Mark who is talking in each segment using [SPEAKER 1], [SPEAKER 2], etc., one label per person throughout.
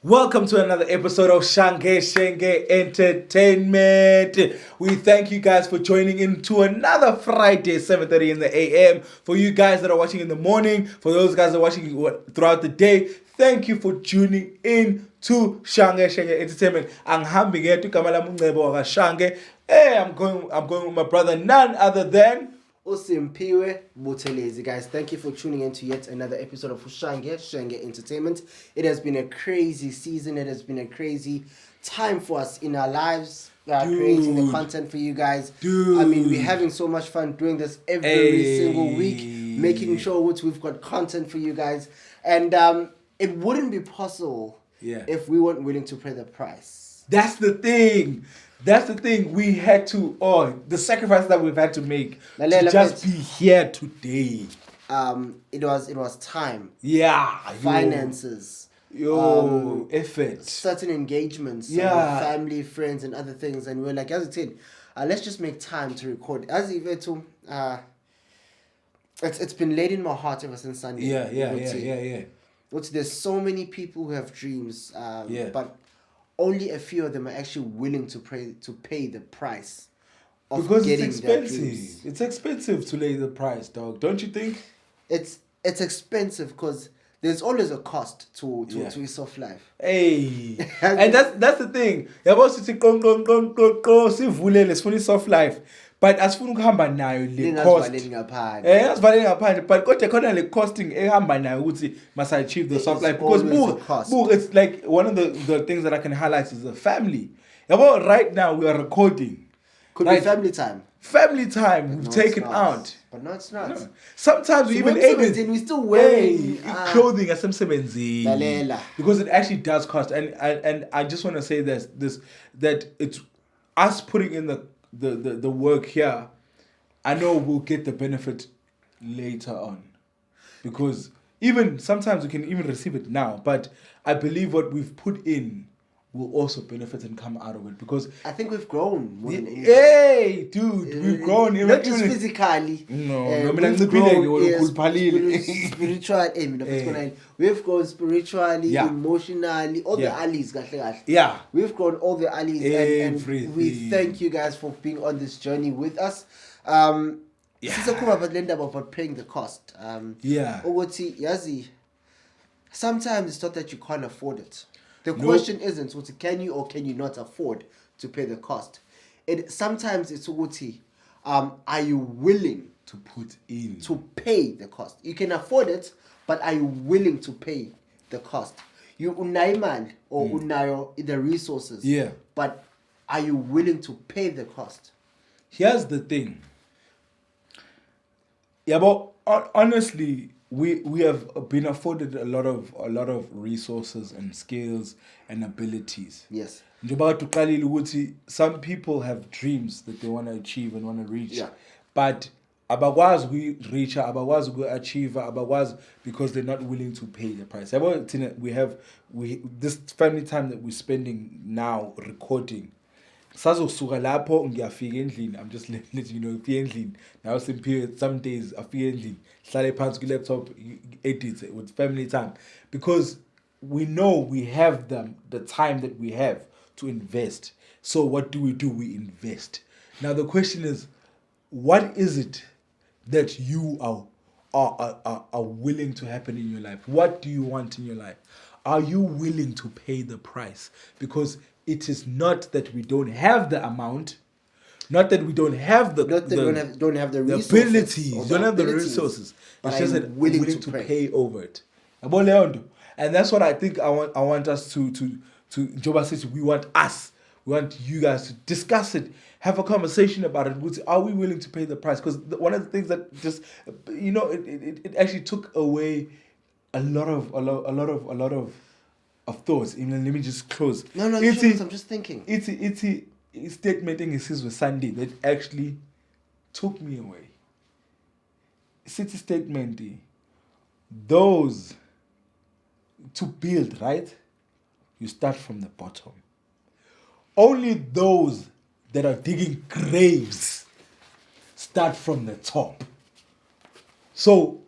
[SPEAKER 1] Welcome to another episode of Shenge Entertainment. We thank you guys for joining in to another Friday, 7:30 in the AM. For you guys that are watching in the morning, for those guys that are watching throughout the day, thank you for tuning in to Shenge Entertainment. Anghambi ngetu kamala mungebo wa Shange. Hey, I'm going with my brother, none other than
[SPEAKER 2] Usimpiwe Butelezi. Guys, thank you for tuning in to yet another episode of Shenge Entertainment. It has been a crazy season. It has been a crazy time for us in our lives. Creating the content for you guys. I mean, we're having so much fun doing this every single week, making sure we've got content for you guys. And it wouldn't be possible if we weren't willing to pay the price.
[SPEAKER 1] That's the thing. We had to, the sacrifice that we've had to make to just be here today.
[SPEAKER 2] It was time.
[SPEAKER 1] Yeah.
[SPEAKER 2] Finances.
[SPEAKER 1] Effort.
[SPEAKER 2] Certain engagements. Family, friends, and other things. And we're like, as I said, let's just make time to record. As Iveto, it's been laid in my heart ever since Sunday.
[SPEAKER 1] Yeah.
[SPEAKER 2] There's so many people who have dreams, but only a few of them are actually willing to pay the price of
[SPEAKER 1] because
[SPEAKER 2] getting
[SPEAKER 1] it's expensive.
[SPEAKER 2] their dreams.
[SPEAKER 1] It's expensive to lay the price, dog. Don't you think?
[SPEAKER 2] It's expensive because there's always a cost to a soft life.
[SPEAKER 1] Hey, and that's the thing. You're supposed to say, go, sivulele, soft life. But asifuna ukuhamba nayo le cost. Asivaleli ngaphandle. But kodwa khona le costing ehamba nayo ukuthi must achieve the soft life because it's like one of the things that I can highlight is the family. Right now we are recording.
[SPEAKER 2] Could be family time.
[SPEAKER 1] Family time we've taken out.
[SPEAKER 2] But no, it's not.
[SPEAKER 1] No. Sometimes we even
[SPEAKER 2] we still wearing
[SPEAKER 1] clothing as some because it actually does cost. And I just want to say that it's us putting in the work here. I know we'll get the benefit later on, because even sometimes we can even receive it now, but I believe what we've put in will also benefit and come out of it, because
[SPEAKER 2] I think we've grown more than anything.
[SPEAKER 1] Hey dude, we've grown
[SPEAKER 2] not just physically. We've grown spiritually, emotionally, all the alleys.
[SPEAKER 1] Yeah,
[SPEAKER 2] we've grown all the alleys, and we thank you guys for being on this journey with us. But paying the cost. Sometimes it's not that you can't afford it. The question isn't can you or can you not afford to pay the cost. Sometimes it's are you willing
[SPEAKER 1] to put in
[SPEAKER 2] to pay the cost? You can afford it, but are you willing to pay the cost? You unaiman or unayo the resources.
[SPEAKER 1] Yeah.
[SPEAKER 2] But are you willing to pay the cost?
[SPEAKER 1] Here's the thing. Yeah, but honestly, we have been afforded a lot of resources and skills and abilities.
[SPEAKER 2] Yes.
[SPEAKER 1] Some people have dreams that they want to achieve and want to reach. Yeah. But abakwazi reach, abakwazi achieve, abakwazi because they're not willing to pay the price. We this family time that we're spending now recording. Sazosuka lapho ngiyafika endlini. I'm just letting you know, ngifika endlini. Now some days afika endlini. Hlale phansi ku laptop, edit with family time, because we know we have the time that we have to invest. So what do? We invest. Now the question is, what is it that you are willing to happen in your life? What do you want in your life? Are you willing to pay the price? Because it is not that we don't have the amount, not that we don't have the resources,
[SPEAKER 2] don't have the
[SPEAKER 1] resources. It's just that willing to pay over it. And that's what I think I want us to Joba says we want you guys to discuss it, have a conversation about it. Are we willing to pay the price? Because one of the things that just it actually took away a lot of thoughts. Even let me just close.
[SPEAKER 2] No, I'm just thinking.
[SPEAKER 1] It's statement in with Sunday that actually took me away. City statement, those to build, right? You start from the bottom. Only those that are digging graves start from the top. So,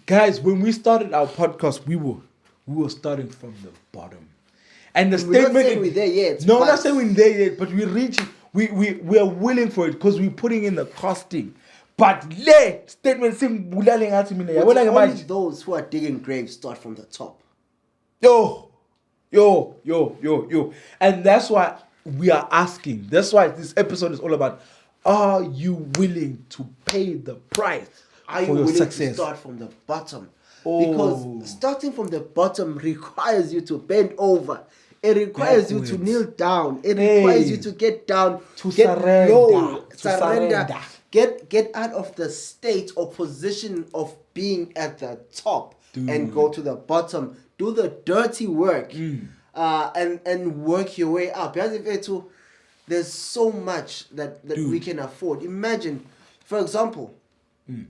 [SPEAKER 1] guys, when we started our podcast, we were starting from the bottom. And the
[SPEAKER 2] we're
[SPEAKER 1] statement...
[SPEAKER 2] not saying we're there yet.
[SPEAKER 1] No, we're not saying we're there yet, but we're reaching. We are willing for it because we're putting in the costing. But le statement saying
[SPEAKER 2] only those who are digging graves start from the top.
[SPEAKER 1] Yo. And that's why we are asking. That's why this episode is all about, are you willing to pay the price
[SPEAKER 2] Are you
[SPEAKER 1] for your
[SPEAKER 2] willing
[SPEAKER 1] success?
[SPEAKER 2] to start from the bottom? Because starting from the bottom requires you to bend over. It requires you to kneel down. It requires you to get down,
[SPEAKER 1] to
[SPEAKER 2] get
[SPEAKER 1] surrender,
[SPEAKER 2] low,
[SPEAKER 1] to
[SPEAKER 2] surrender. Get out of the state or position of being at the top and go to the bottom. Do the dirty work and work your way up. There's so much that we can afford. Imagine, for example,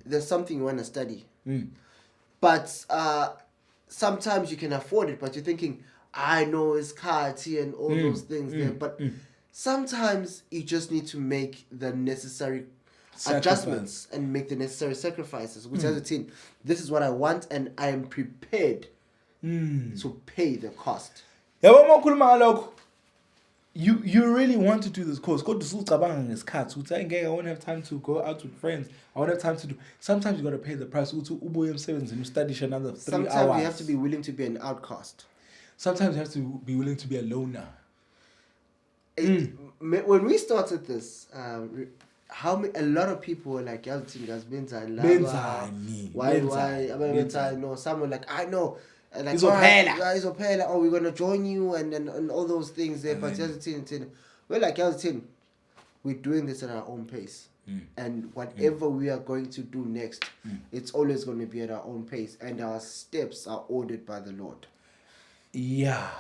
[SPEAKER 2] there's something you want to study. But sometimes you can afford it, but you're thinking, I know it's Kati and all those things there. But sometimes you just need to make the necessary adjustments and make the necessary sacrifices. Which as a teen, this is what I want and I am prepared to pay the cost.
[SPEAKER 1] You really want to do this course. Go to I won't have time to go out with friends. I won't have time to do. Sometimes you got to pay the price. And you study another 3
[SPEAKER 2] Sometimes
[SPEAKER 1] hours.
[SPEAKER 2] you have to be willing to be an outcast.
[SPEAKER 1] Sometimes you have to be willing to be a loner.
[SPEAKER 2] When we started this, a lot of people were like, why? No, some were like, I know. Like, oh, we're gonna join you and all those things there. But we're like, we're doing this at our own pace. And whatever we are going to do next, it's always going to be at our own pace. And our steps are ordered by the Lord.
[SPEAKER 1] Yeah.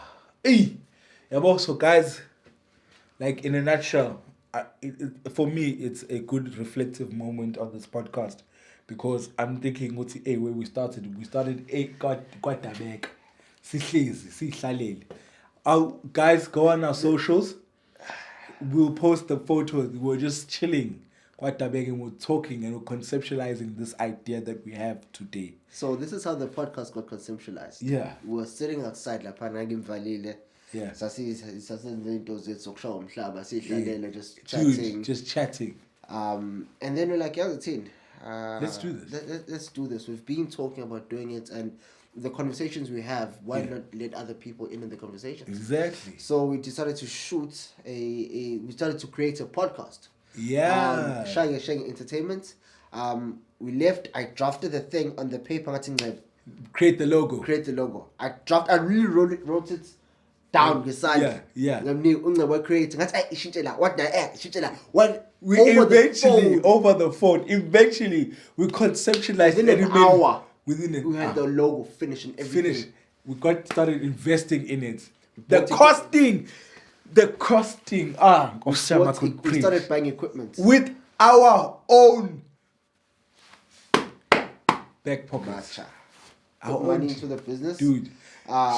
[SPEAKER 1] So guys, like in a nutshell, for me, it's a good reflective moment on this podcast. Because I'm thinking, where we started quite back. Guys, go on our socials. We'll post the photos. We're just chilling quite back and we're talking and we're conceptualizing this idea that we have today.
[SPEAKER 2] So this is how the podcast got conceptualized.
[SPEAKER 1] Yeah.
[SPEAKER 2] We were sitting outside la Panagim Valley.
[SPEAKER 1] Yeah.
[SPEAKER 2] Just chatting.
[SPEAKER 1] Just chatting.
[SPEAKER 2] And then we're like,
[SPEAKER 1] let's do this.
[SPEAKER 2] Let's do this. We've been talking about doing it, and the conversations we have, why not let other people in the conversations?
[SPEAKER 1] Exactly.
[SPEAKER 2] So we decided to shoot we started to create a podcast.
[SPEAKER 1] Yeah.
[SPEAKER 2] Shang Entertainment. We left. I drafted the thing on the paper.
[SPEAKER 1] Create the logo.
[SPEAKER 2] I really wrote it down beside.
[SPEAKER 1] Yeah.
[SPEAKER 2] We're creating.
[SPEAKER 1] Over the phone, eventually we conceptualized
[SPEAKER 2] within an hour.
[SPEAKER 1] We
[SPEAKER 2] had the logo finished and everything.
[SPEAKER 1] We got started investing in it. The costing.
[SPEAKER 2] We started buying equipment
[SPEAKER 1] with our own back pockets.
[SPEAKER 2] Put money into the business,
[SPEAKER 1] dude.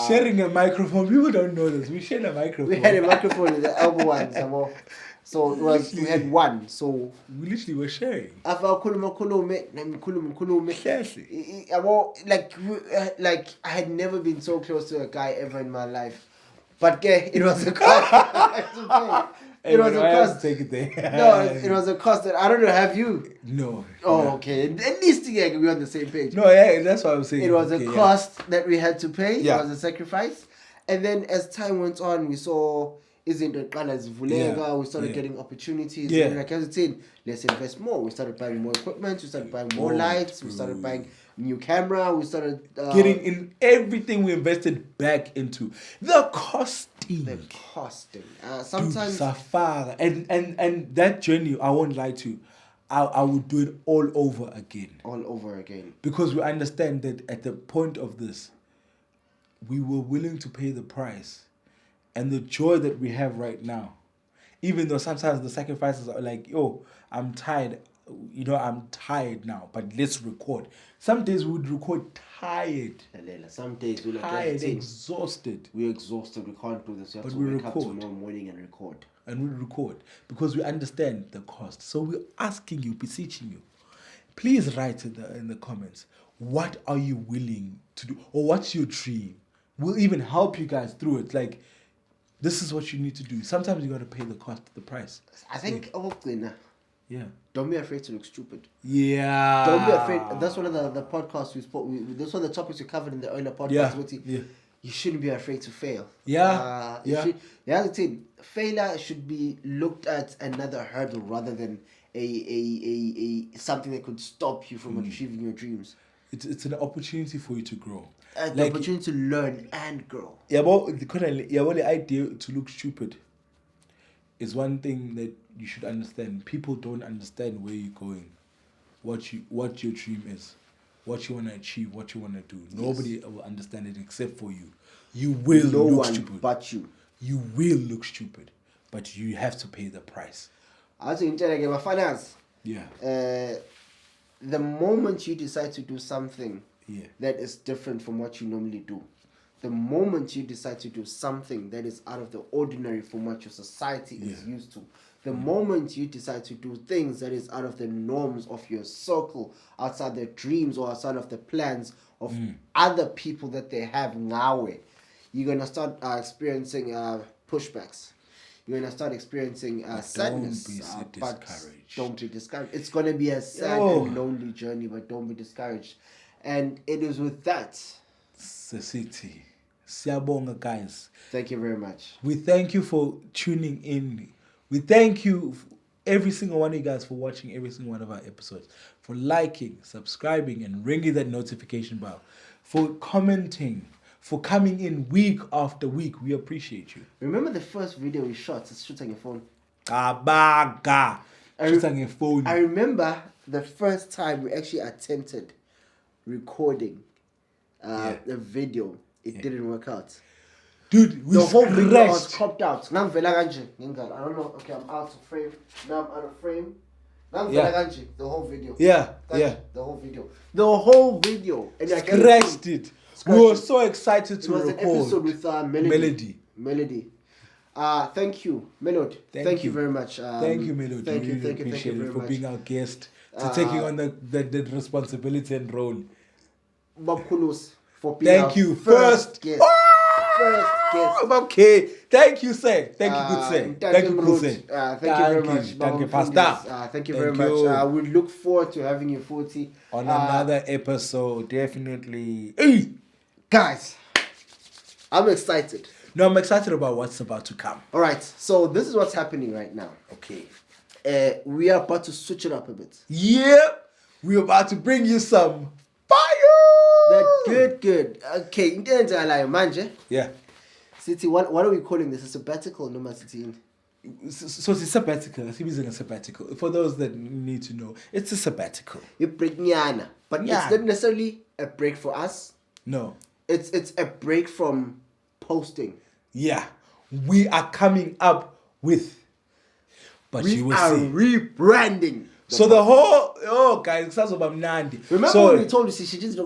[SPEAKER 1] Sharing a microphone. People don't know this. We shared a microphone.
[SPEAKER 2] We had a microphone in the elbow one. So we had one. So
[SPEAKER 1] we literally were sharing.
[SPEAKER 2] Like I had never been so close to a guy ever in my life. But it was a cost. It was a cost.
[SPEAKER 1] Take it there.
[SPEAKER 2] No, it was a cost that I don't know. Have you?
[SPEAKER 1] No.
[SPEAKER 2] Oh, okay. At least we're on the same page.
[SPEAKER 1] No, yeah, that's what I was saying.
[SPEAKER 2] It was a cost that we had to pay.
[SPEAKER 1] Yeah.
[SPEAKER 2] It was a sacrifice. And then as time went on, we saw we started getting opportunities.
[SPEAKER 1] Yeah.
[SPEAKER 2] And like I was saying, let's invest more. We started buying more equipment. We started buying more lights. We started buying new camera. We started
[SPEAKER 1] getting in everything we invested back into the costing.
[SPEAKER 2] Sometimes
[SPEAKER 1] Safari and that journey, I won't lie to you, I would do it all over again. Because we understand that at the point of this, we were willing to pay the price. And the joy that we have right now, even though sometimes the sacrifices are like, I'm tired. I'm tired now, but let's record. Some days we would record tired.
[SPEAKER 2] Some days we're
[SPEAKER 1] tired, exhausted.
[SPEAKER 2] We're exhausted. We can't do this. We have to wake up tomorrow morning and record.
[SPEAKER 1] And we record because we understand the cost. So we're asking you, beseeching you, please write in the comments, what are you willing to do? Or what's your dream? We'll even help you guys through it. Like, This is what you need to do. Sometimes you got to pay the price.
[SPEAKER 2] I think,
[SPEAKER 1] Yeah.
[SPEAKER 2] Don't be afraid to look stupid.
[SPEAKER 1] Yeah.
[SPEAKER 2] Don't be afraid. That's one of the podcasts we spoke. That's one of the topics we covered in the earlier podcast.
[SPEAKER 1] Yeah.
[SPEAKER 2] You shouldn't be afraid to fail.
[SPEAKER 1] Yeah.
[SPEAKER 2] The thing, failure should be looked at another hurdle rather than a something that could stop you from achieving your dreams.
[SPEAKER 1] It's an opportunity for you to grow.
[SPEAKER 2] The opportunity to learn and grow.
[SPEAKER 1] The idea to look stupid is one thing that you should understand. People don't understand where you're going, what your dream is, what you want to achieve, what you want to do. Nobody will understand it except for you. You will look stupid.
[SPEAKER 2] But you.
[SPEAKER 1] You will look stupid, but you have to pay the price.
[SPEAKER 2] I think finance.
[SPEAKER 1] Yeah.
[SPEAKER 2] The moment you decide to do something that is different from what you normally do, the moment you decide to do something that is out of the ordinary from what your society is used to, the moment you decide to do things that is out of the norms of your circle, outside their dreams or outside of the plans of other people that they have now, you're going to start experiencing pushbacks. You're going to start experiencing sadness. Don't be discouraged. It's going to be a sad and lonely journey, but don't be discouraged. And it is with that.
[SPEAKER 1] City. Siyabonga, guys.
[SPEAKER 2] Thank you very much.
[SPEAKER 1] We thank you for tuning in. We thank you, every single one of you guys, for watching every single one of our episodes, for liking, subscribing, and ringing that notification bell, for commenting, for coming in week after week. We appreciate you.
[SPEAKER 2] Remember the first video we shot? It's shooting your phone.
[SPEAKER 1] Shooting your phone.
[SPEAKER 2] I remember the first time we actually attempted recording a video. It didn't work out.
[SPEAKER 1] Dude,
[SPEAKER 2] the whole video was cropped out. I don't know. Okay, I'm out of frame. Now I'm out of frame. The whole video. The whole video. And I
[SPEAKER 1] scratched it. We were so excited to record.
[SPEAKER 2] It was an episode with Melody. Thank you, Melody. Thank you very much.
[SPEAKER 1] Thank you, Melody. Thank you very much for being our guest, to taking on the responsibility and role.
[SPEAKER 2] Bob Kulos for being
[SPEAKER 1] Thank you. First guest. Okay. Thank you, sir. Thank you, good sir.
[SPEAKER 2] Thank you very much.
[SPEAKER 1] Thank you, Pastor.
[SPEAKER 2] Thank you very much. We look forward to having you, 40.
[SPEAKER 1] On another episode, definitely.
[SPEAKER 2] Guys, I'm excited.
[SPEAKER 1] No, I'm excited about what's about to come.
[SPEAKER 2] All right. So this is what's happening right now.
[SPEAKER 1] Okay.
[SPEAKER 2] We are about to switch it up a bit.
[SPEAKER 1] Yep. We're about to bring you some fire.
[SPEAKER 2] Good. Okay, manje.
[SPEAKER 1] Yeah.
[SPEAKER 2] City, what are we calling this? A sabbatical, no City?
[SPEAKER 1] So it's a sabbatical. I'm using a sabbatical. For those that need to know, it's a sabbatical.
[SPEAKER 2] But it's not necessarily a break for us.
[SPEAKER 1] No.
[SPEAKER 2] It's a break from posting.
[SPEAKER 1] Yeah. We are coming up with. But
[SPEAKER 2] we are rebranding.
[SPEAKER 1] So the whole guys, it sounds about Nandi.
[SPEAKER 2] Remember when we told you she just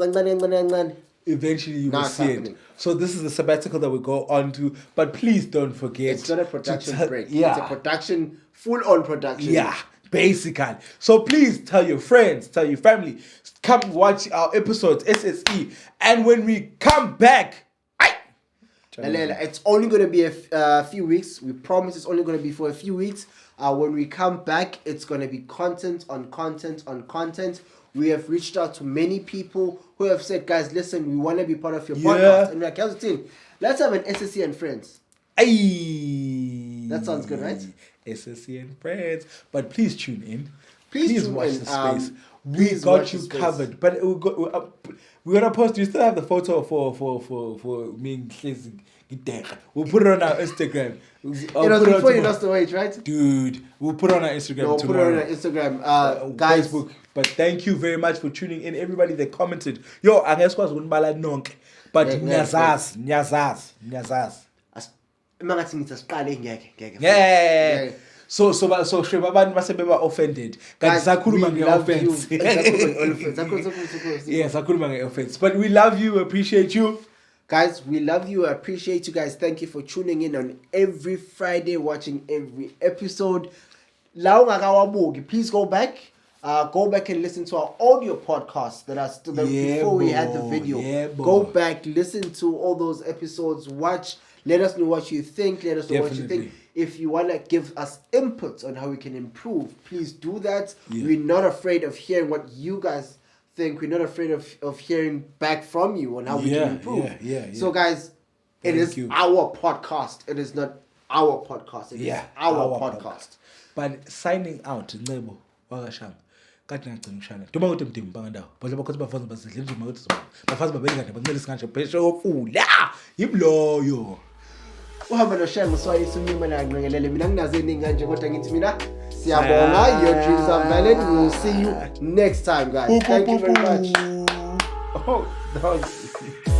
[SPEAKER 1] eventually you will see it. So this is the sabbatical that we go on to. But please don't forget.
[SPEAKER 2] It's not a production break. Yeah. It's a production, full-on production.
[SPEAKER 1] Yeah, basically. So please tell your friends, tell your family, come watch our episodes, SSE. And when we come back,
[SPEAKER 2] it's only going to be a few weeks. We promise it's only going to be for a few weeks. When we come back, it's going to be content on content on content. We have reached out to many people who have said, guys, listen, we want to be part of your podcast. And we're like, how's the team? Let's have an SSC and friends.
[SPEAKER 1] Ay.
[SPEAKER 2] That sounds good, right?
[SPEAKER 1] SSC and friends. But please tune in.
[SPEAKER 2] Please
[SPEAKER 1] watch
[SPEAKER 2] in.
[SPEAKER 1] The space. We got you covered. But we're going to post. You still have the photo for me and Klezi. We'll put it on our Instagram.
[SPEAKER 2] It was before you lost the weight, right?
[SPEAKER 1] Dude, we'll put it on our Instagram tomorrow.
[SPEAKER 2] Put it on our Instagram. Guys.
[SPEAKER 1] Facebook. But thank you very much for tuning in. Everybody that commented. Yo, I guess was one bala nonk. But nyazaz. Yeah. So Shrebaban must be offended. Guys, offense. Yes, offense. But we love you, appreciate you.
[SPEAKER 2] Guys, we love you. I appreciate you guys. Thank you for tuning in on every Friday, watching every episode. Please go back. Go back and listen to our audio podcasts that are still before we had the video. Go back, listen to all those episodes, watch, Let us know what you think. Let us know what you
[SPEAKER 1] Definitely.
[SPEAKER 2] think. If you want to give us inputs on how we can improve, please do that.
[SPEAKER 1] Yeah.
[SPEAKER 2] We're not afraid of hearing what you guys think. We're not afraid of hearing back from you on how we can improve.
[SPEAKER 1] Yeah.
[SPEAKER 2] So, guys, it is our podcast. It is not our podcast. It is our podcast.
[SPEAKER 1] But signing out, Ncebo, wakashanga. Kati ngicela ngishana. Duma ukuthi mdimba bangandawo. Phela bakhothi bafazi basidla indima ukuthi bafazi babelekade bancela isikanje pheshe ofula. Yibloyo.
[SPEAKER 2] Uhamba noShem uswayisa unyuma la nqengelele mina nginazo eningi kanje kodwa ngithi mina siyabonga. Your dreams are valid. We will see you next time, guys. Thank you very much.
[SPEAKER 1] Oh, that was